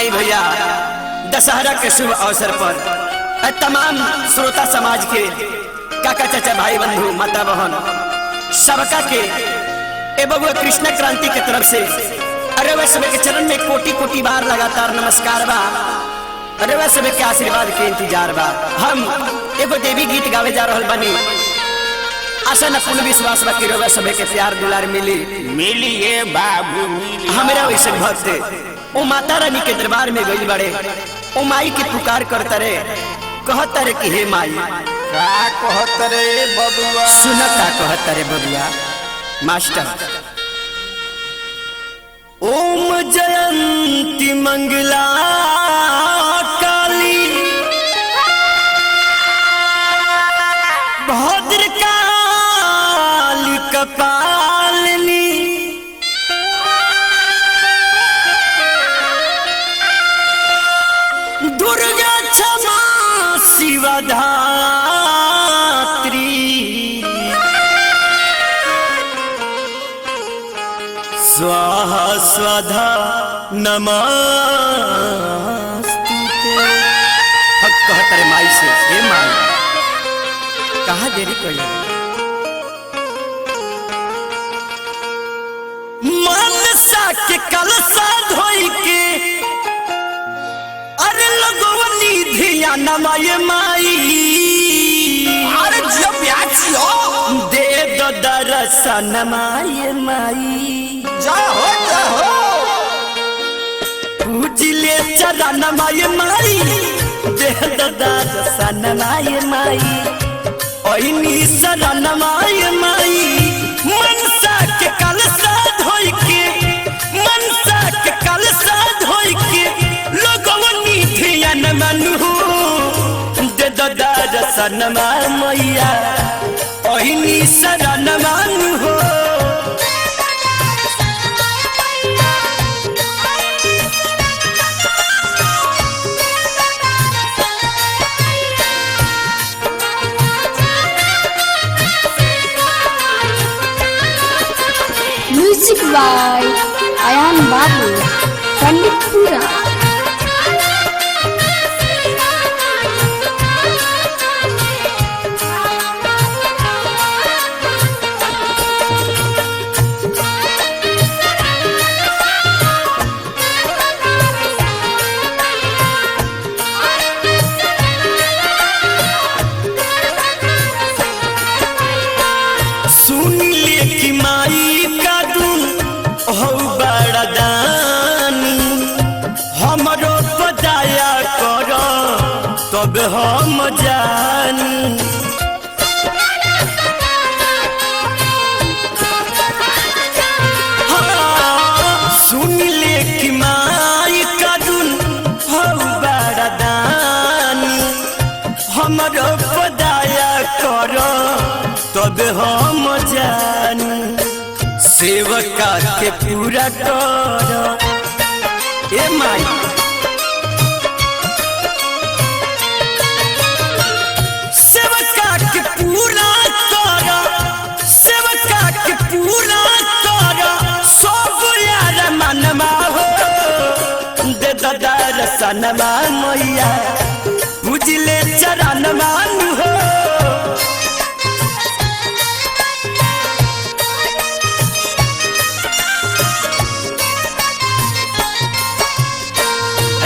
आई भैया दशहरा के शुभ अवसर पर तमाम श्रोता समाज के काका चाचा भाई बंधु माता बहन सबका के बबुआ कृष्ण क्रांति के तरफ से अरे वह सब के चरण में कोटि कोटि बार लगातार नमस्कार बा। अरे वह सब के आशीर्वाद के इंतजार बा। हम एगो देवी गीत गावे जा रहल बानी। आशा न पूर्ण विश्वास बा कि रउआ सब के प्यार दुलार मिली मिलिए बाबू हमारा वैसे भक्त ओ माता रानी के दरबार में गई बड़े ओ माई की पुकार करता रे कहता रे कि हे माई का कहत रे बबुआ सुना का कहता रे बबुआ मास्टर। ओम जयंती मंगला काली भद्र काली कपालिनी दुर्गा क्षमा शिवा धात्री स्वाहा स्वधा नमस्तुते। हक कहता रे माई से हे माई कहाँ देरी कर मनसा के कलसा धोई के अरे लगवनी धिया नमाय माई अरे जब याचियो दे दो दर्शन माय माई जाओ पूजले चरण माय माई दे दो दर्शन माय माई ओइनी शरण माय माई मनसा के कलसा धोई के मनसा के कलसा धोई के लगवनी धिया नमनु दे दो दर्शन माय मैया ओइनी शरण मानु हो। Music by Ayan Babu, Panditpura. सुन ले कि माई का दून हो बड़ा दानी हमरो पदाया करो तब हम जानी। हाँ, सुन ले कि माई का दून हो बड़ा दानी हमरो पदाया करो तब हम जानी। सेवका के पूरा करो ए माई सेवका के पूरा करो सेवका के पूरा करो सब यार मनवा हो दे दादा रसनमा मैया बुझले चरण मानु हो।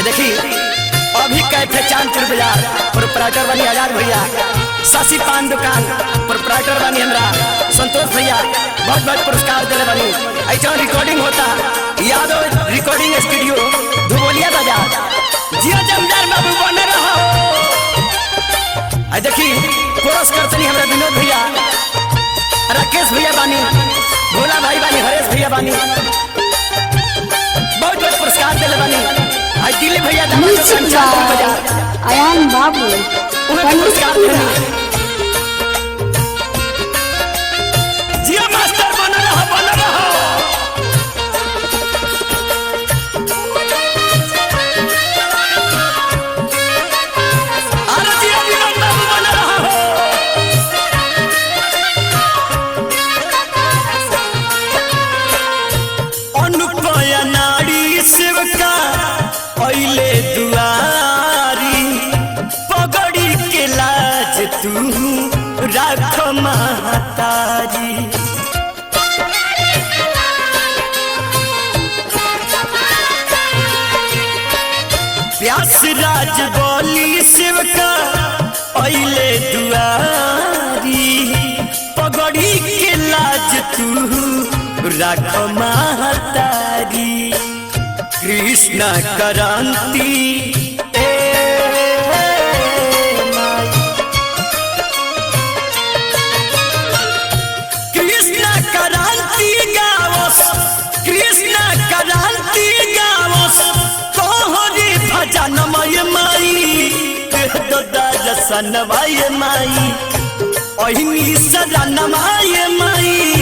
देखी अभी कैफे चांदपुर बाजार प्रोपराइटर बनी आजाद भैया शशि पान दुकान प्रोपराइटर बनी हमरा संतोष भैया बहुत बहुत पुरस्कार दिले बनी। ऐसा रिकॉर्डिंग होता यादव रिकॉर्डिंग स्टूडियो धुबोलिया बाजार जियो जमदार बाबू बने रहो। देखी कोरस करतनी हमरा विनोद भैया राकेश भैया बानी भोला भाई बानी हरेश भैया बानी बहुत बहुत पुरस्कार दिले बनी। दिल्ली भैया Music by Ayan Babu, Panditpura. Jio master बना रहा अरे जियो विनोद बाबू बना रहा हो। अनुपया नारी सेवका अइले दुआरी पगड़ी के लाज तू राख महतारी कृष्ण क्रांति कृष्ण क्रांति गावस कृष्ण क्रांति गावस तोहरी भजन मय माई दादा सन भाई माई ओहिनी सदन माय माई